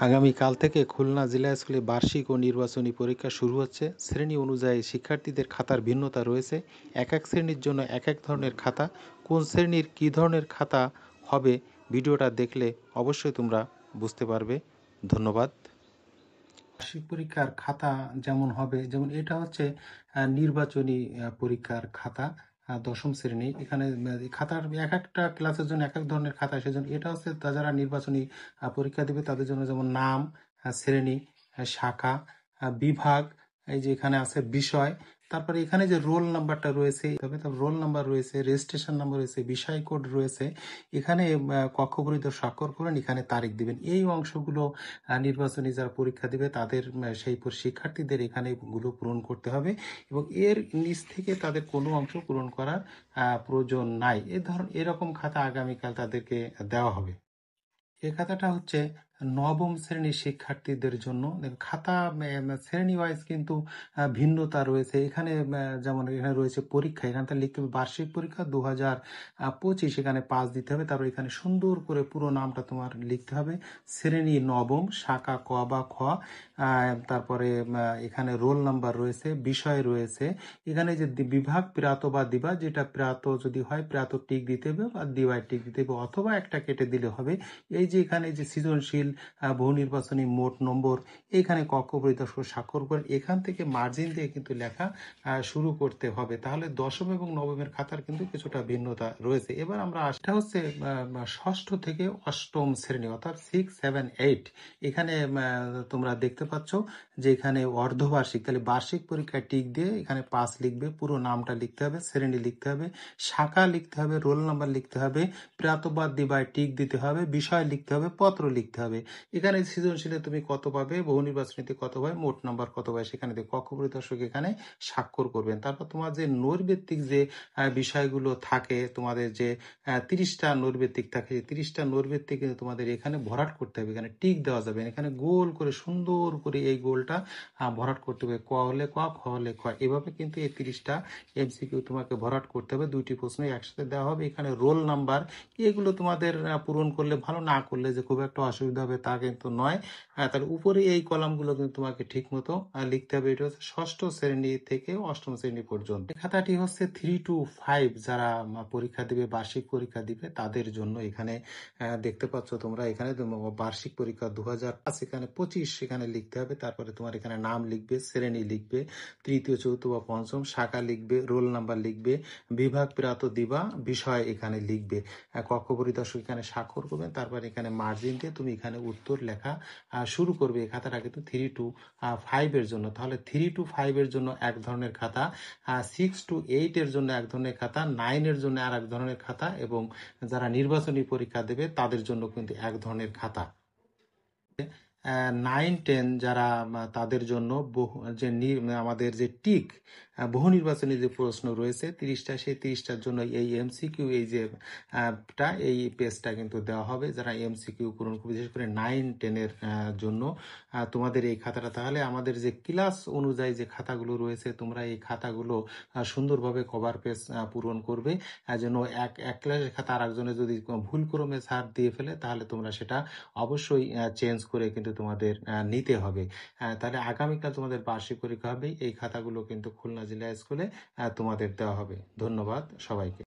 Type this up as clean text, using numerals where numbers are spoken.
আগামীকাল থেকে খুলনা জেলা স্কুলে বার্ষিক ও নির্বাচনী পরীক্ষা শুরু হচ্ছে। শ্রেণী অনুযায়ী শিক্ষার্থীদের খাতার ভিন্নতা রয়েছে। এক এক শ্রেণীর জন্য এক এক ধরনের খাতা। কোন শ্রেণীর কী ধরনের খাতা হবে, ভিডিওটা দেখলে অবশ্যই তোমরা বুঝতে পারবে। ধন্যবাদ। বার্ষিক পরীক্ষার খাতা যেমন হবে, যেমন এটা হচ্ছে নির্বাচনী পরীক্ষার খাতা, দশম শ্রেণী। এখানে খাতার এক একটা ক্লাসের জন্য এক এক ধরনের খাতা, সেজন্য এটা হচ্ছে যারা নির্বাচনী পরীক্ষা দেবে তাদের জন্য, যেমন নাম, শ্রেণী, শাখা, বিভাগ, এই যে এখানে আছে বিষয়, তারপরে এখানে যে রোল নাম্বারটা রয়েছে, তবে রোল নাম্বার রয়েছে, রেজিস্ট্রেশন নাম্বার রয়েছে, বিষয় কোড রয়েছে। এখানে কক্ষ পরিদর্শক স্বাক্ষর করেন, এখানে তারিখ দিবেন। এই অংশগুলো নির্বাচনী যারা পরীক্ষা দিবে তাদের সেই শিক্ষার্থীদের এখানে গুলো পূরণ করতে হবে, এবং এর নিচ থেকে তাদের কোনো অংশ পূরণ করার প্রয়োজন নাই। এরকম খাতা আগামীকাল তাদেরকে দেওয়া হবে। এই খাতাটা হচ্ছে নবম শ্রেণীর শিক্ষার্থীদের জন্য। খাতা শ্রেণী ওয়াইজ কিন্তু ভিন্নতা রয়েছে। এখানে যেমন এখানে রয়েছে পরীক্ষা, এখানে লিখতে হবে বার্ষিক পরীক্ষা 2025, এখানে 5 দিতে হবে। তারপর এখানে সুন্দর করে পুরো নামটা তোমার লিখতে হবে। শ্রেণী নবম, শাখা ক বা খ, তারপরে এখানে রোল নাম্বার রয়েছে, বিষয় রয়েছে। এখানে যে বিভাগ প্রাত বা দিবা, যেটা প্রাত যদি হয় প্রাত টিক দিতে হবে, বা দিবায় টিক দিতে হবে, অথবা একটা কেটে দিলে হবে। এই যে এখানে যে সৃজনশীল, বহু নির্বাচনী, মোট নম্বর, এইখানে কক্ষ পরিদর্শক স্বাক্ষর করেন। এখান থেকে মার্জিন দিয়ে কিন্তু লেখা শুরু করতে হবে। তাহলে দশম এবং নবমের খাতার কিন্তু কিছুটা ভিন্নতা রয়েছে। এবার আমরা এটা হচ্ছে ষষ্ঠ থেকে অষ্টম শ্রেণী, অর্থাৎ 6, 7, 8। এখানে তোমরা দেখতে পাচ্ছ যে এখানে অর্ধবার্ষিক, তাহলে বার্ষিক পরীক্ষায় টিক দিয়ে এখানে 5 লিখবে, পুরো নামটা লিখতে হবে, শ্রেণী লিখতে হবে, শাখা লিখতে হবে, রোল নাম্বার লিখতে হবে, প্রাতবাদ দিবায় টিক দিতে হবে, বিষয় লিখতে হবে, পত্র লিখতে হবে। এখানে সৃজনশীলে তুমি কত পাবে, বহু নির্বাচনীতে কত পাবে, মোট নাম্বার কত পাবে, সেখানে কক্ষ পরিদর্শক এখানে স্বাক্ষর করবেন। তারপর তোমার যে নৈর্ব্যক্তিক যে বিষয়গুলো থাকে, তোমাদের যে 30টা নৈর্ব্যক্তিক থাকে, 30টা নৈর্ব্যক্তিক কিন্তু তোমাদের এখানে ভরাট করতে হবে। এখানে টিক দেওয়া যাবে, এখানে গোল করে সুন্দর করে এই গোলটা ভরাট করতে হবে। ক হলে ক, খ হলে খ, এভাবে কিন্তু এই 30টা এমসিকিউ তোমাকে ভরাট করতে হবে। 2টি প্রশ্ন একসাথে দেওয়া হবে। এখানে রোল নাম্বার, এগুলো তোমাদের পূরণ করলে ভালো, না করলে যে খুব একটা অসুবিধা হবে তা কিন্তু নয়। তাহলে উপরে এই কলামগুলো কিন্তু তোমাকে ঠিক মতো লিখতে হবে। এটা হচ্ছে ষষ্ঠ শ্রেণী থেকে অষ্টম শ্রেণী পর্যন্ত। এই খাতাটি হচ্ছে 3 to 5 যারা পরীক্ষা দিবে, বার্ষিক পরীক্ষা দিবে তাদের জন্য। এখানে দেখতে পাচ্ছ তোমরা, এখানে বার্ষিক পরীক্ষা 2005, এখানে 25 এখানে লিখতে হবে। তারপরে তোমার এখানে নাম লিখবে, শ্রেণী লিখবে, তৃতীয়, চতুর্থ বা পঞ্চম, শাখা লিখবে, রোল নাম্বার লিখবে, বিভাগ প্রাত দিবা, বিষয় এখানে লিখবে, কক্ষ পরিদর্শক এখানে স্বাক্ষর করবেন। তারপর এখানে মার্জিন দিয়ে তুমি এখানে উত্তর লেখা শুরু করবে। এই খাতাটা কিন্তু 3 to 5 এর জন্য। তাহলে 3 to 5 এর জন্য এক ধরনের খাতা, 6 to 8 এর জন্য এক ধরনের খাতা, 9 এর জন্য আর এক ধরনের খাতা, এবং যারা নির্বাচনী পরীক্ষা দেবে তাদের জন্য কিন্তু এক ধরনের খাতা। 9, 10 যারা তাদের জন্য যে আমাদের যে টিক, বহু নির্বাচনী যে প্রশ্ন রয়েছে 30টা, সেই 30টার জন্য এই এমসিকিউ, এই যে এই পেজটা কিন্তু দেওয়া হবে। যারা এমসিকিউ পূরণ করবে, বিশেষ করে 9, 10 এর জন্য তোমাদের এই খাতাটা। তাহলে আমাদের যে ক্লাস অনুযায়ী যে খাতাগুলো রয়েছে, তোমরা এই খাতাগুলো সুন্দরভাবে কভার পেজ পূরণ করবে। যেন এক ক্লাসের খাতা আর একজনে যদি ভুল ক্রমে ছাড় দিয়ে ফেলে, তাহলে তোমরা সেটা অবশ্যই চেঞ্জ করে কিন্তু তোমাদের নিতে হবে। তাহলে আগামীকাল তোমাদের বার্ষিক পরীক্ষা হবে। এই খাতাগুলো কিন্তু খুলনা জেলা স্কুলে তোমাদের দেওয়া হবে। ধন্যবাদ সবাইকে।